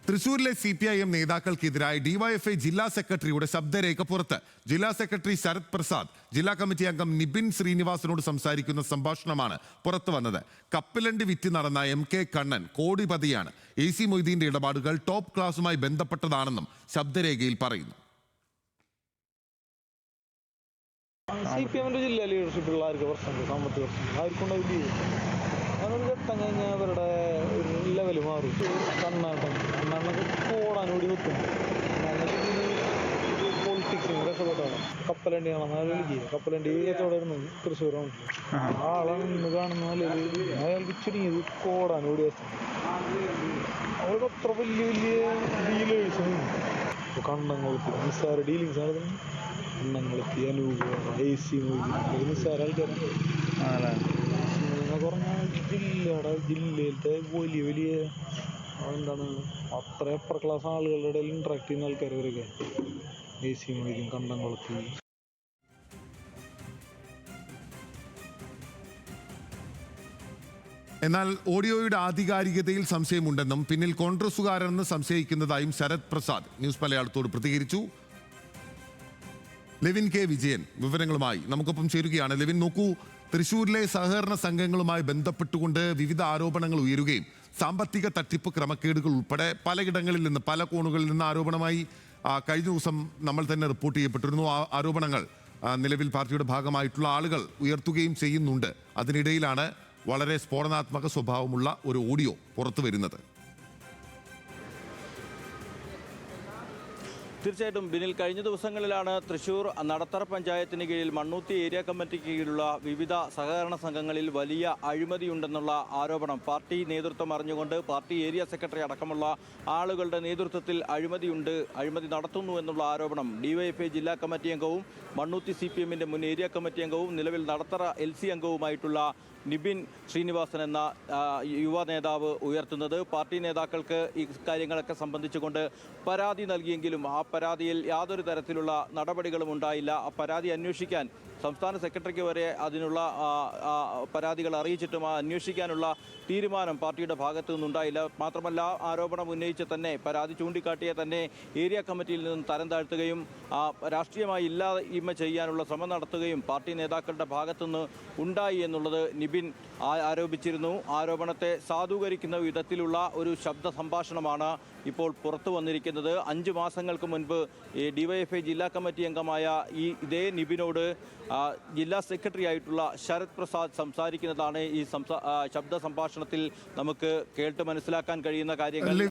തൃശൂരിലെ CPIM നേതാക്കൾക്കെതിരായി DYFI ജില്ലാ സെക്രട്ടറിയുടെ ശബ്ദരേഖ പുറത്ത്. ജില്ലാ സെക്രട്ടറി ശരത് പ്രസാദ് ജില്ലാ കമ്മിറ്റി അംഗം നിബിൻ ശ്രീനിവാസനോട് സംസാരിക്കുന്ന സംഭാഷണമാണ് പുറത്തു വന്നത്. കപ്പലണ്ടി വിറ്റ് നടന്ന MK കണ്ണൻ കോടിപതിയാണ്. AC മൊയ്തീന്റെ ഇടപാടുകൾ ടോപ്പ് ക്ലാസുമായി ബന്ധപ്പെട്ടതാണെന്നും ശബ്ദരേഖയിൽ പറയുന്നു. CPM ജില്ലാ ലീഡർഷിപ്പുള്ള പ്രശ്നം സാമ്പത്തിക പ്രശ്നം ആർക്കുണ്ടാവില്ല. അതൊരു ഘട്ടം കഴിഞ്ഞാൽ അവരുടെ ഒരു ലെവൽ മാറും. കണ്ണാട്ടൊക്കെ കോടാനോടി വെക്കും. പൊളിറ്റിക്സിന് രക്ഷപ്പെട്ടാണ്. കപ്പലണ്ടിയാണ് വിളിക്കുക. കപ്പലണ്ടി കച്ചവടമായിരുന്നു തൃശ്ശൂരാണ്. ആളാണ് ഇന്ന് കാണുന്ന നിലയിൽ അയാൾക്ക് ചുരുങ്ങിയത് കോടാനോടി വെച്ചു. അവർക്ക് അത്ര വലിയ ഡീലേഴ്സ് കണ്ണങ്ങൾക്ക് നിസ്സാര ഡീലിങ്സ് ആണ്. കണ്ണങ്ങൾക്ക് അനൂപ AC നിസ്സാര ആൾക്കാരാണ്. പറഞ്ഞാൽ ജില്ലയിലത്തെ വലിയ എന്താണ് അത്ര അപ്പർ ക്ലാസ് ആളുകളുടെ ഇടയിൽ ഇന്ററാക്ട് ചെയ്യുന്ന ആൾക്കാരവരൊക്കെ AC മൊയ്തീൻ കണ്ടംകുളത്ത്. എന്നാൽ ഓഡിയോയുടെ ആധികാരികതയിൽ സംശയമുണ്ടെന്നും പിന്നിൽ കോൺഗ്രസുകാരെന്ന് സംശയിക്കുന്നതായും ശരത് പ്രസാദ് ന്യൂസ് മലയാളത്തോട് പ്രതികരിച്ചു. ലെവിൻ K വിജയൻ വിവരങ്ങളുമായി നമുക്കൊപ്പം ചേരുകയാണ്. ലെവിൻ, നോക്കൂ, തൃശ്ശൂരിലെ സഹകരണ സംഘങ്ങളുമായി ബന്ധപ്പെട്ടുകൊണ്ട് വിവിധ ആരോപണങ്ങൾ ഉയരുകയും സാമ്പത്തിക തട്ടിപ്പ് ക്രമക്കേടുകൾ ഉൾപ്പെടെ പലയിടങ്ങളിൽ നിന്ന് പല കോണുകളിൽ നിന്ന് ആരോപണമായി കഴിഞ്ഞ ദിവസം നമ്മൾ തന്നെ റിപ്പോർട്ട് ചെയ്യപ്പെട്ടിരുന്നു. ആ ആരോപണങ്ങൾ നിലവിൽ പാർട്ടിയുടെ ഭാഗമായിട്ടുള്ള ആളുകൾ ഉയർത്തുകയും ചെയ്യുന്നുണ്ട്. അതിനിടയിലാണ് വളരെ സ്ഫോടനാത്മക സ്വഭാവമുള്ള ഒരു ഓഡിയോ പുറത്തു വരുന്നത്. തീർച്ചയായിട്ടും ബിനിൽ, കഴിഞ്ഞ ദിവസങ്ങളിലാണ് തൃശ്ശൂർ നടത്തറ പഞ്ചായത്തിന് കീഴിൽ മണ്ണൂത്തി ഏരിയ കമ്മിറ്റിക്ക് കീഴിലുള്ള വിവിധ സഹകരണ സംഘങ്ങളിൽ വലിയ അഴിമതിയുണ്ടെന്നുള്ള ആരോപണം പാർട്ടി നേതൃത്വം അറിഞ്ഞുകൊണ്ട് പാർട്ടി ഏരിയ സെക്രട്ടറി അടക്കമുള്ള ആളുകളുടെ നേതൃത്വത്തിൽ അഴിമതി നടത്തുന്നു എന്നുള്ള ആരോപണം ഡിവൈഎഫ്ഐ ജില്ലാ കമ്മിറ്റി അംഗവും മണ്ണൂത്തി CPMന്റെ മുൻ ഏരിയ കമ്മിറ്റി അംഗവും നിലവിൽ നടത്തറ LC അംഗവുമായിട്ടുള്ള നിബിൻ ശ്രീനിവാസൻ എന്ന യുവ നേതാവ് ഉയർത്തുന്നത്. പാർട്ടി നേതാക്കൾക്ക് ഈ കാര്യങ്ങളൊക്കെ സംബന്ധിച്ചുകൊണ്ട് പരാതി നൽകിയെങ്കിലും ആ പരാതിയിൽ യാതൊരു തരത്തിലുള്ള നടപടികളും ഉണ്ടായില്ല. ആ പരാതി അന്വേഷിക്കാൻ സംസ്ഥാന സെക്രട്ടറിക്ക് വരെ അതിനുള്ള പരാതികൾ അറിയിച്ചിട്ടും അന്വേഷിക്കാനുള്ള തീരുമാനം പാർട്ടിയുടെ ഭാഗത്തു നിന്നുണ്ടായില്ല. മാത്രമല്ല, ആരോപണം ഉന്നയിച്ച് തന്നെ പരാതി ചൂണ്ടിക്കാട്ടിയ തന്നെ ഏരിയ കമ്മിറ്റിയിൽ നിന്ന് തരം താഴ്ത്തുകയും രാഷ്ട്രീയമായി ഇല്ലായ്മ ചെയ്യാനുള്ള ശ്രമം നടത്തുകയും പാർട്ടി നേതാക്കളുടെ ഭാഗത്തുനിന്ന് ഉണ്ടായി എന്നുള്ളത് നിബിൻ ആരോപിച്ചിരുന്നു. ആരോപണത്തെ സാധൂകരിക്കുന്ന വിധത്തിലുള്ള ഒരു ശബ്ദ സംഭാഷണമാണ് ഇപ്പോൾ പുറത്തു വന്നിരിക്കുന്നത്. 5 മാസങ്ങൾക്ക് മുൻപ് ഡിവൈഎഫ്ഐ ജില്ലാ കമ്മിറ്റി അംഗമായ ഇതേ നിബിനോട് ജില്ലാ സെക്രട്ടറി ആയിട്ടുള്ള ശരത് പ്രസാദ് സംസാരിക്കുന്നതാണ് ഈ ശബ്ദ സംഭാഷണത്തിൽ നമുക്ക് കേട്ട് മനസ്സിലാക്കാൻ കഴിയുന്ന കാര്യങ്ങൾ.